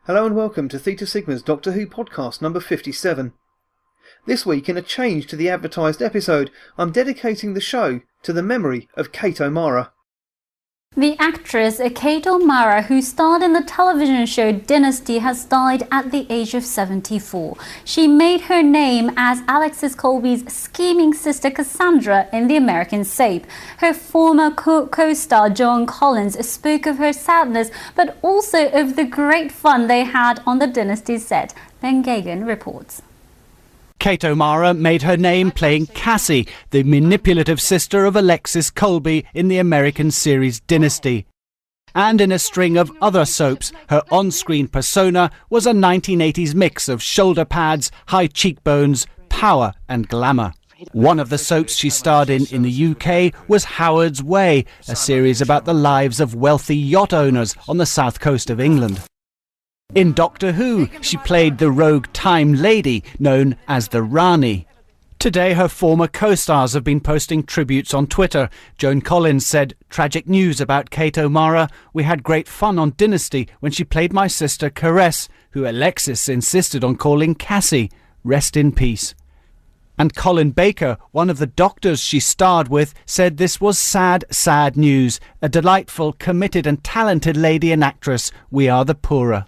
Hello and welcome to Theta Sigma's Doctor Who podcast number 57. This week, in a change to the advertised episode, I'm dedicating the show to the memory of Kate O'Mara. The actress Kate O'Mara, who starred in the television show Dynasty, has died at the age of 74. She made her name as Alexis Colby's scheming sister Cassandra in the American soap. Her former co-star Joan Collins spoke of her sadness, but also of the great fun they had on the Dynasty set. Ben Gagan reports. Kate O'Mara made her name playing Cassie, the manipulative sister of Alexis Colby in the American series Dynasty. And in a string of other soaps, her on-screen persona was a 1980s mix of shoulder pads, high cheekbones, power and glamour. One of the soaps she starred in the UK was Howard's Way, a series about the lives of wealthy yacht owners on the south coast of England. In Doctor Who, she played the rogue Time Lady, known as the Rani. Today, her former co-stars have been posting tributes on Twitter. Joan Collins said, "Tragic news about Kate O'Mara. We had great fun on Dynasty when she played my sister Caress, who Alexis insisted on calling Cassie. Rest in peace." And Colin Baker, one of the doctors she starred with, said this was sad, sad news. A delightful, committed and talented lady and actress. We are the poorer.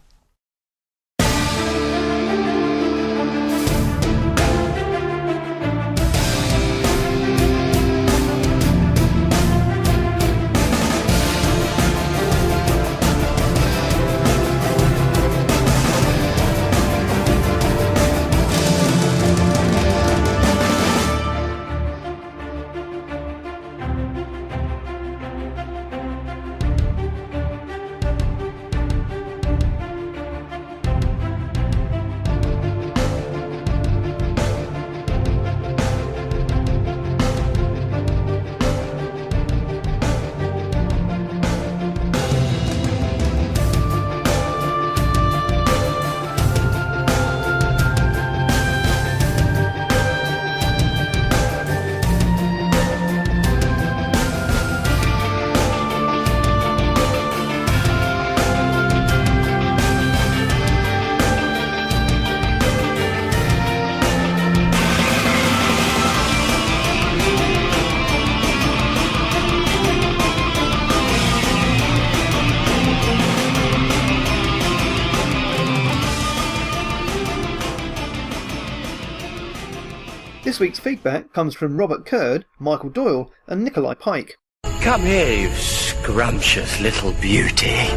This week's feedback comes from Robert Curd, Michael Doyle and Nikolai Pike. Come here, you scrumptious little beauty.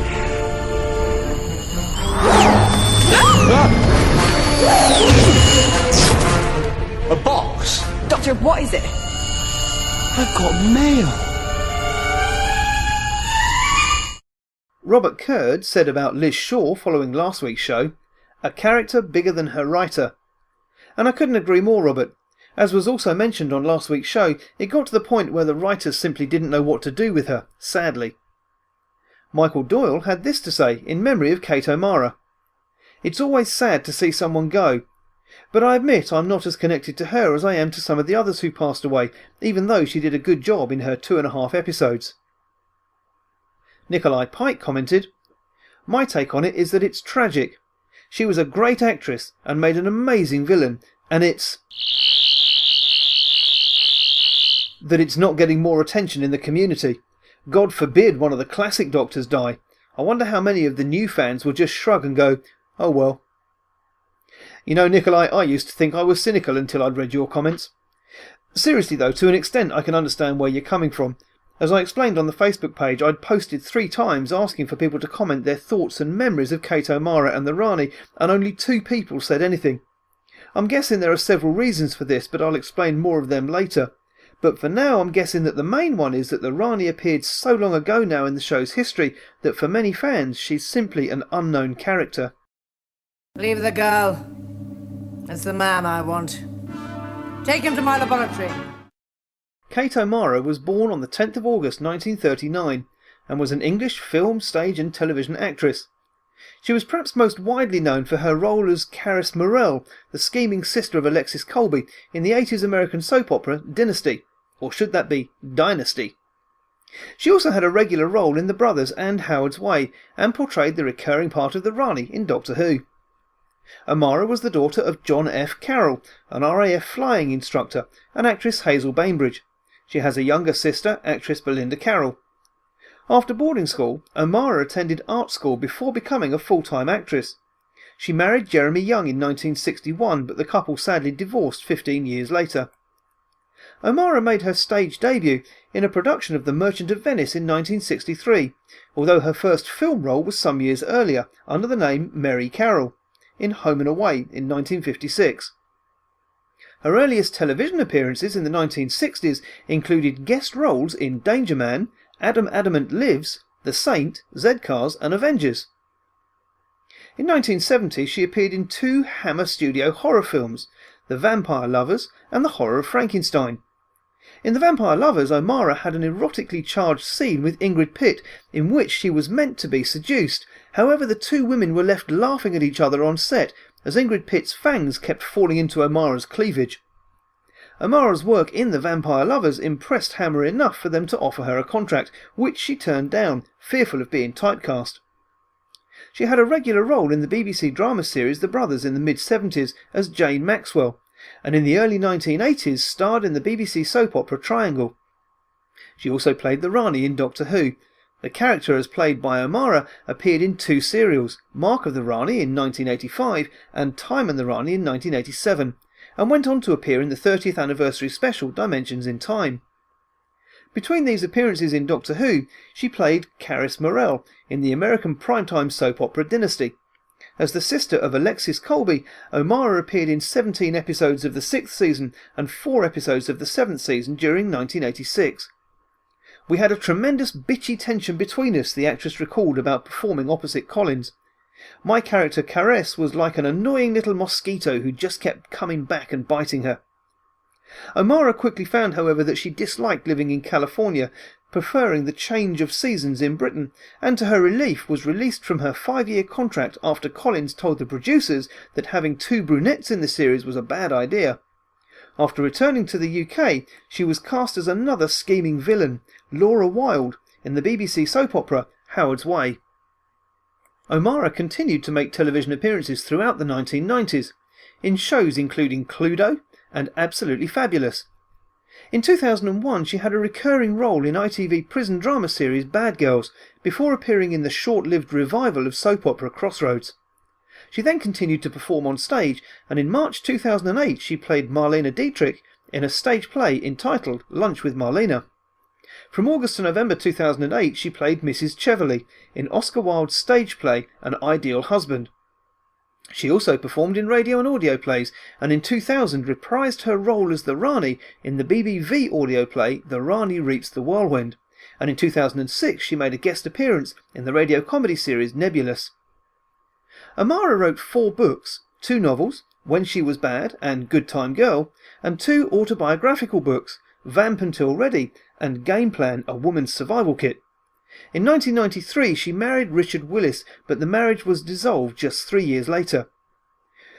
A box? Doctor, what is it? I've got mail. Robert Curd said about Liz Shaw following last week's show, "A character bigger than her writer." And I couldn't agree more, Robert. As was also mentioned on last week's show, it got to the point where the writers simply didn't know what to do with her, sadly. Michael Doyle had this to say in memory of Kate O'Mara. "It's always sad to see someone go, but I admit I'm not as connected to her as I am to some of the others who passed away, even though she did a good job in her 2.5 episodes. Nikolai Pike commented, "My take on it is that it's tragic. She was a great actress and made an amazing villain, and it's not getting more attention in the community. God forbid one of the classic Doctors die. I wonder how many of the new fans will just shrug and go, oh well." You know, Nikolai, I used to think I was cynical until I'd read your comments. Seriously though, to an extent I can understand where you're coming from. As I explained on the Facebook page, I'd posted 3 times asking for people to comment their thoughts and memories of Kate O'Mara and the Rani, and only 2 people said anything. I'm guessing there are several reasons for this, but I'll explain more of them later. But for now, I'm guessing that the main one is that the Rani appeared so long ago now in the show's history that for many fans she's simply an unknown character. Leave the girl. It's the man I want. Take him to my laboratory. Kate O'Mara was born on the 10th of August 1939 and was an English film, stage and television actress. She was perhaps most widely known for her role as Caress Morell, the scheming sister of Alexis Colby, in the 80s American soap opera Dynasty, or should that be Dynasty? She also had a regular role in The Brothers and Howard's Way, and portrayed the recurring part of the Rani in Doctor Who. O'Mara was the daughter of John F. Carroll, an RAF flying instructor, and actress Hazel Bainbridge. She has a younger sister, actress Belinda Carroll. After boarding school, O'Mara attended art school before becoming a full-time actress. She married Jeremy Young in 1961, but the couple sadly divorced 15 years later. O'Mara made her stage debut in a production of The Merchant of Venice in 1963, although her first film role was some years earlier, under the name Mary Carroll, in Home and Away in 1956. Her earliest television appearances in the 1960s included guest roles in Danger Man, Adam Adamant Lives, The Saint, Z-Cars and Avengers. In 1970 she appeared in 2 Hammer Studio horror films, The Vampire Lovers and The Horror of Frankenstein. In The Vampire Lovers, O'Mara had an erotically charged scene with Ingrid Pitt in which she was meant to be seduced. However, the 2 women were left laughing at each other on set as Ingrid Pitt's fangs kept falling into O'Mara's cleavage. O'Mara's work in The Vampire Lovers impressed Hammer enough for them to offer her a contract, which she turned down, fearful of being typecast. She had a regular role in the BBC drama series The Brothers in the mid-70s as Jane Maxwell, and in the early 1980s starred in the BBC soap opera Triangle. She also played the Rani in Doctor Who. The character, as played by O'Mara, appeared in 2 serials, Mark of the Rani in 1985 and Time and the Rani in 1987, and went on to appear in the 30th anniversary special Dimensions in Time. Between these appearances in Doctor Who, she played Caris Morel in the American primetime soap opera Dynasty. As the sister of Alexis Colby, O'Mara appeared in 17 episodes of the 6th season and 4 episodes of the 7th season during 1986. "We had a tremendous bitchy tension between us," the actress recalled about performing opposite Collins. "My character Caress was like an annoying little mosquito who just kept coming back and biting her." O'Mara quickly found, however, that she disliked living in California, preferring the change of seasons in Britain, and to her relief was released from her 5-year contract after Collins told the producers that having 2 brunettes in the series was a bad idea. After returning to the UK, she was cast as another scheming villain, Laura Wilde, in the BBC soap opera Howard's Way. O'Mara continued to make television appearances throughout the 1990s, in shows including Cluedo and Absolutely Fabulous. In 2001 she had a recurring role in ITV prison drama series Bad Girls, before appearing in the short-lived revival of soap opera Crossroads. She then continued to perform on stage, and in March 2008 she played Marlena Dietrich in a stage play entitled Lunch with Marlena. From August to November 2008 she played Mrs. Cheverley in Oscar Wilde's stage play An Ideal Husband. She also performed in radio and audio plays, and in 2000 reprised her role as the Rani in the BBV audio play The Rani Reaps the Whirlwind, and in 2006 she made a guest appearance in the radio comedy series Nebulous. O'Mara wrote 4 books, 2 novels, When She Was Bad and Good Time Girl, and 2 autobiographical books, Vamp Until Ready and Game Plan, A Woman's Survival Kit. In 1993 she married Richard Willis, but the marriage was dissolved just 3 years later.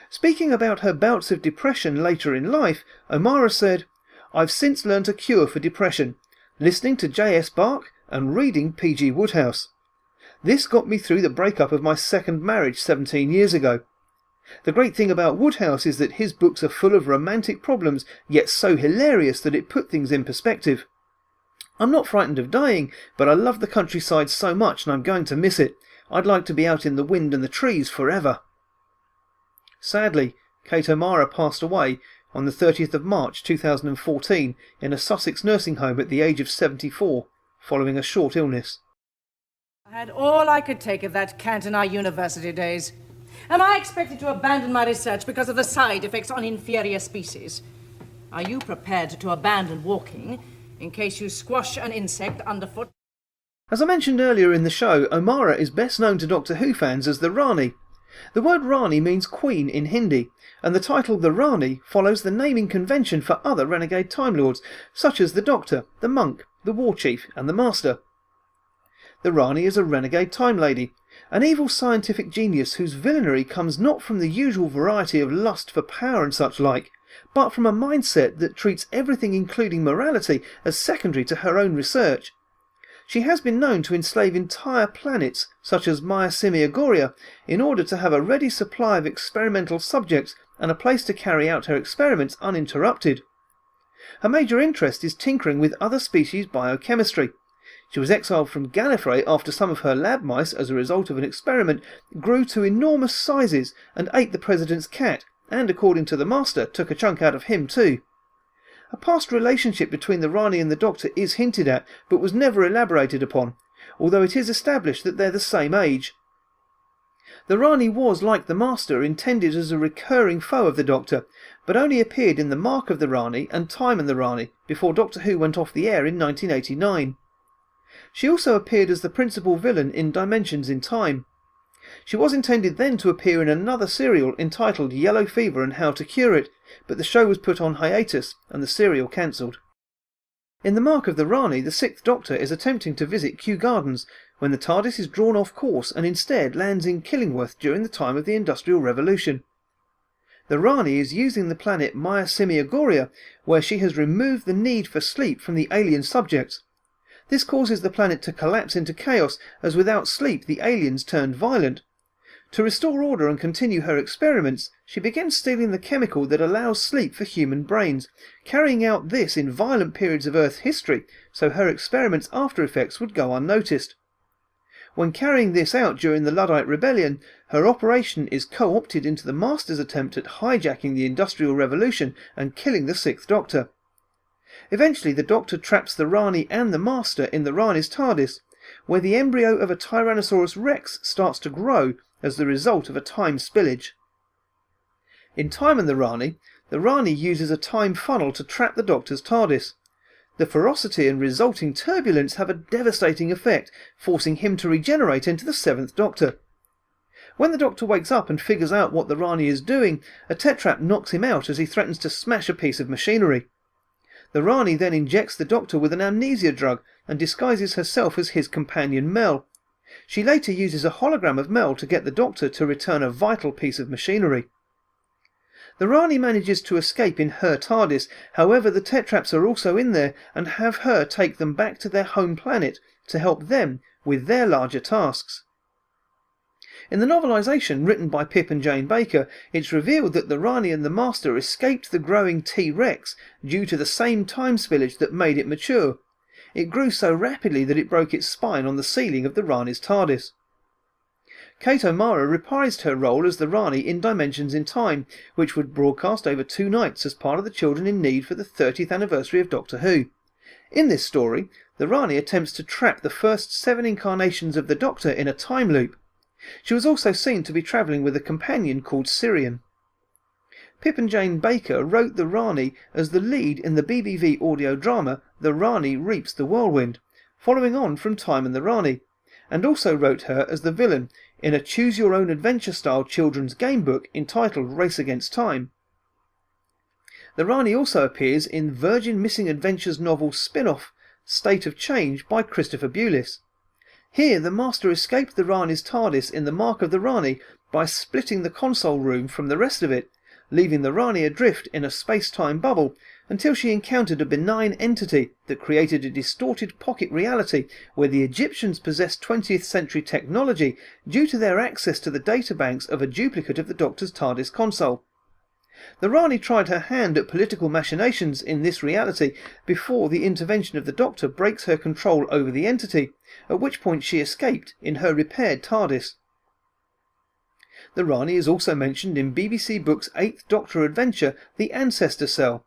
Speaking about her bouts of depression later in life, O'Mara said, "I've since learnt a cure for depression, listening to J.S. Bach and reading P.G. Wodehouse. This got me through the breakup of my second marriage 17 years ago. The great thing about Wodehouse is that his books are full of romantic problems, yet so hilarious that it put things in perspective. I'm not frightened of dying, but I love the countryside so much and I'm going to miss it. I'd like to be out in the wind and the trees forever." Sadly, Kate O'Mara passed away on the 30th of March 2014 in a Sussex nursing home at the age of 74, following a short illness. I had all I could take of that Canton University days. Am I expected to abandon my research because of the side effects on inferior species? Are you prepared to abandon walking in case you squash an insect underfoot? As I mentioned earlier in the show, O'Mara is best known to Doctor Who fans as the Rani. The word Rani means queen in Hindi, and the title the Rani follows the naming convention for other renegade Time Lords, such as the Doctor, the Monk, the War Chief and the Master. The Rani is a renegade Time Lady, an evil scientific genius whose villainy comes not from the usual variety of lust for power and such like, but from a mindset that treats everything including morality as secondary to her own research. She has been known to enslave entire planets, such as Maya Simiagoria, in order to have a ready supply of experimental subjects and a place to carry out her experiments uninterrupted. Her major interest is tinkering with other species' biochemistry. She was exiled from Gallifrey after some of her lab mice, as a result of an experiment, grew to enormous sizes and ate the president's cat, and, according to the Master, took a chunk out of him too. A past relationship between the Rani and the Doctor is hinted at, but was never elaborated upon, although it is established that they're the same age. The Rani was, like the Master, intended as a recurring foe of the Doctor, but only appeared in The Mark of the Rani and Time and the Rani, before Doctor Who went off the air in 1989. She also appeared as the principal villain in Dimensions in Time. She was intended then to appear in another serial entitled Yellow Fever and How to Cure It, but the show was put on hiatus and the serial cancelled. In The Mark of the Rani, the Sixth Doctor is attempting to visit Kew Gardens when the TARDIS is drawn off course and instead lands in Killingworth during the time of the Industrial Revolution. The Rani is using the planet Maya Simiagoria, where she has removed the need for sleep from the alien subjects. This causes the planet to collapse into chaos, as without sleep the aliens turned violent. To restore order and continue her experiments, she begins stealing the chemical that allows sleep for human brains, carrying out this in violent periods of Earth history, so her experiments' after effects would go unnoticed. When carrying this out during the Luddite Rebellion, her operation is co-opted into the Master's attempt at hijacking the Industrial Revolution and killing the Sixth Doctor. Eventually the Doctor traps the Rani and the Master in the Rani's TARDIS, where the embryo of a Tyrannosaurus Rex starts to grow as the result of a time spillage. In Time and the Rani uses a time funnel to trap the Doctor's TARDIS. The ferocity and resulting turbulence have a devastating effect, forcing him to regenerate into the Seventh Doctor. When the Doctor wakes up and figures out what the Rani is doing, a tetrap knocks him out as he threatens to smash a piece of machinery. The Rani then injects the Doctor with an amnesia drug and disguises herself as his companion Mel. She later uses a hologram of Mel to get the Doctor to return a vital piece of machinery. The Rani manages to escape in her TARDIS, however the tetraps are also in there and have her take them back to their home planet to help them with their larger tasks. In the novelisation written by Pip and Jane Baker, it's revealed that the Rani and the Master escaped the growing T-Rex due to the same time spillage that made it mature. It grew so rapidly that it broke its spine on the ceiling of the Rani's TARDIS. Kate O'Mara reprised her role as the Rani in Dimensions in Time, which would broadcast over 2 nights as part of the Children in Need for the 30th anniversary of Doctor Who. In this story, the Rani attempts to trap the first 7 incarnations of the Doctor in a time loop. She was also seen to be travelling with a companion called Sirian. Pip and Jane Baker wrote the Rani as the lead in the BBV audio drama The Rani Reaps the Whirlwind, following on from Time and the Rani, and also wrote her as the villain in a choose-your-own-adventure style children's game book entitled Race Against Time. The Rani also appears in Virgin Missing Adventures novel spin-off State of Change by Christopher Bewlis. Here the Master escaped the Rani's TARDIS in The Mark of the Rani by splitting the console room from the rest of it, leaving the Rani adrift in a space-time bubble until she encountered a benign entity that created a distorted pocket reality where the Egyptians possessed 20th century technology due to their access to the databanks of a duplicate of the Doctor's TARDIS console. The Rani tried her hand at political machinations in this reality before the intervention of the Doctor breaks her control over the entity, at which point she escaped in her repaired TARDIS. The Rani is also mentioned in BBC Book's 8th Doctor adventure, The Ancestor Cell.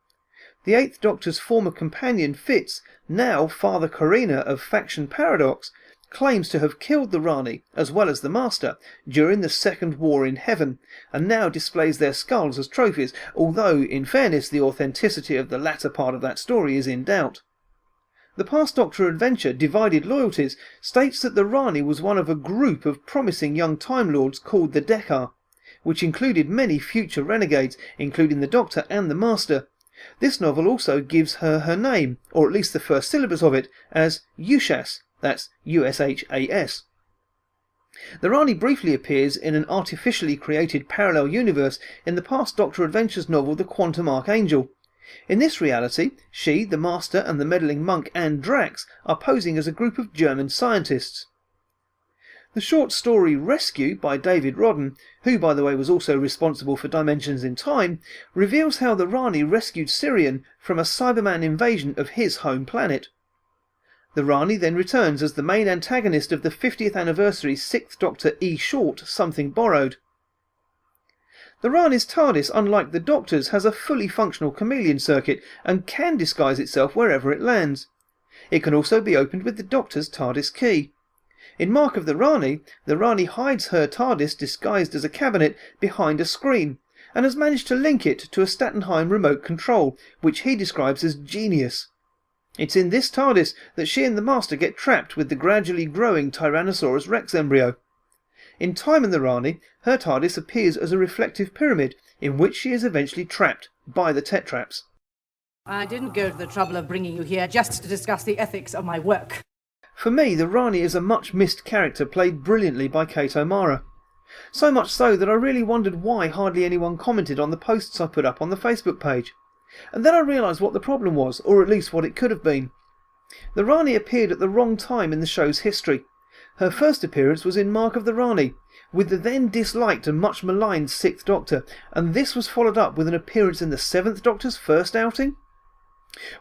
The 8th Doctor's former companion Fitz, now Father Corina of Faction Paradox, claims to have killed the Rani, as well as the Master, during the Second War in Heaven, and now displays their skulls as trophies, although, in fairness, the authenticity of the latter part of that story is in doubt. The past Doctor adventure, Divided Loyalties, states that the Rani was one of a group of promising young Time Lords called the Dekar, which included many future renegades, including the Doctor and the Master. This novel also gives her name, or at least the first syllables of it, as Ushas, that's U-S-H-A-S. The Rani briefly appears in an artificially created parallel universe in the past Doctor Adventures novel The Quantum Archangel. In this reality, she, the Master, and the meddling monk and Drax are posing as a group of German scientists. The short story Rescue by David Rodden, who by the way was also responsible for Dimensions in Time, reveals how the Rani rescued Sirian from a Cyberman invasion of his home planet. The Rani then returns as the main antagonist of the 50th anniversary 6th Doctor E. Short, Something Borrowed. The Rani's TARDIS, unlike the Doctor's, has a fully functional chameleon circuit and can disguise itself wherever it lands. It can also be opened with the Doctor's TARDIS key. In Mark of the Rani hides her TARDIS disguised as a cabinet behind a screen, and has managed to link it to a Stattenheim remote control, which he describes as genius. It's in this TARDIS that she and the Master get trapped with the gradually growing Tyrannosaurus Rex embryo. In Time and the Rani, her TARDIS appears as a reflective pyramid, in which she is eventually trapped by the Tetraps. I didn't go to the trouble of bringing you here just to discuss the ethics of my work. For me, the Rani is a much-missed character played brilliantly by Kate O'Mara. So much so that I really wondered why hardly anyone commented on the posts I put up on the Facebook page. And then I realised what the problem was, or at least what it could have been. The Rani appeared at the wrong time in the show's history. Her first appearance was in Mark of the Rani, with the then disliked and much maligned 6th Doctor, and this was followed up with an appearance in the 7th Doctor's first outing.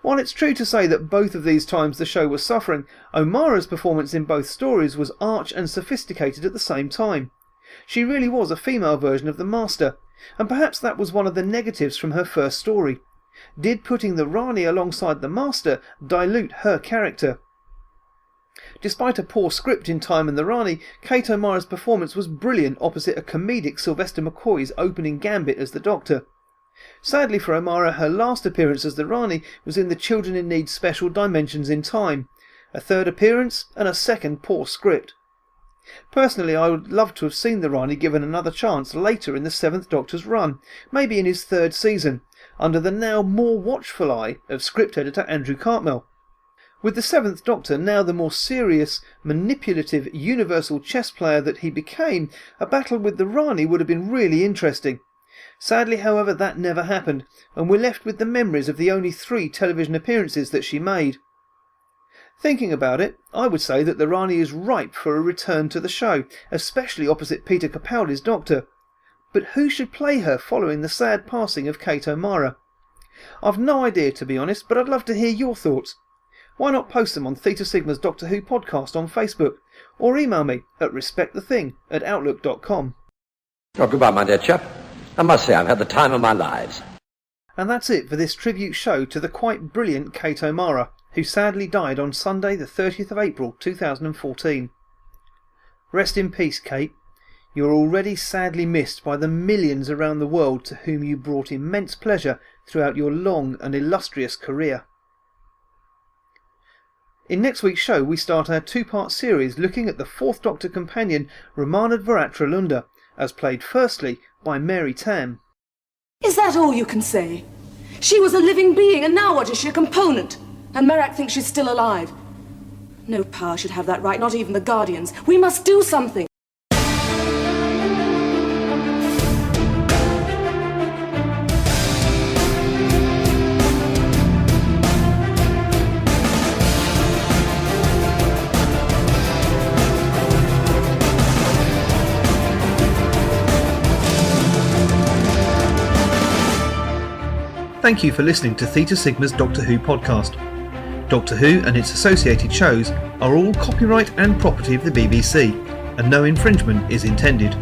While it's true to say that both of these times the show was suffering, O'Mara's performance in both stories was arch and sophisticated at the same time. She really was a female version of the Master, and perhaps that was one of the negatives from her first story. Did putting the Rani alongside the Master dilute her character? Despite a poor script in Time and the Rani, Kate O'Mara's performance was brilliant opposite a comedic Sylvester McCoy's opening gambit as the Doctor. Sadly for O'Mara, her last appearance as the Rani was in the Children in Need special Dimensions in Time, a third appearance and a second poor script. Personally, I would love to have seen the Rani given another chance later in the 7th Doctor's run, maybe in his 3rd season, under the now more watchful eye of script editor Andrew Cartmel. With the 7th Doctor now the more serious, manipulative, universal chess player that he became, a battle with the Rani would have been really interesting. Sadly, however, that never happened, and we're left with the memories of the only 3 television appearances that she made. Thinking about it, I would say that the Rani is ripe for a return to the show, especially opposite Peter Capaldi's Doctor. But who should play her following the sad passing of Kate O'Mara? I've no idea, to be honest, but I'd love to hear your thoughts. Why not post them on Theta Sigma's Doctor Who podcast on Facebook, or email me at respectthething@outlook.com. Oh, goodbye, my dear chap. I must say I've had the time of my lives. And that's it for this tribute show to the quite brilliant Kate O'Mara, who sadly died on Sunday the 30th of April 2014. Rest in peace, Kate. You're already sadly missed by the millions around the world to whom you brought immense pleasure throughout your long and illustrious career. In next week's show we start our 2-part series looking at the 4th Doctor companion Ramanadvaratra Lunda, as played firstly by Mary Tam. Is that all you can say? She was a living being, and now what is she, a component? And Merak thinks she's still alive. No power should have that right, not even the Guardians. We must do something. Thank you for listening to Theta Sigma's Doctor Who podcast. Doctor Who and its associated shows are all copyright and property of the BBC, and no infringement is intended.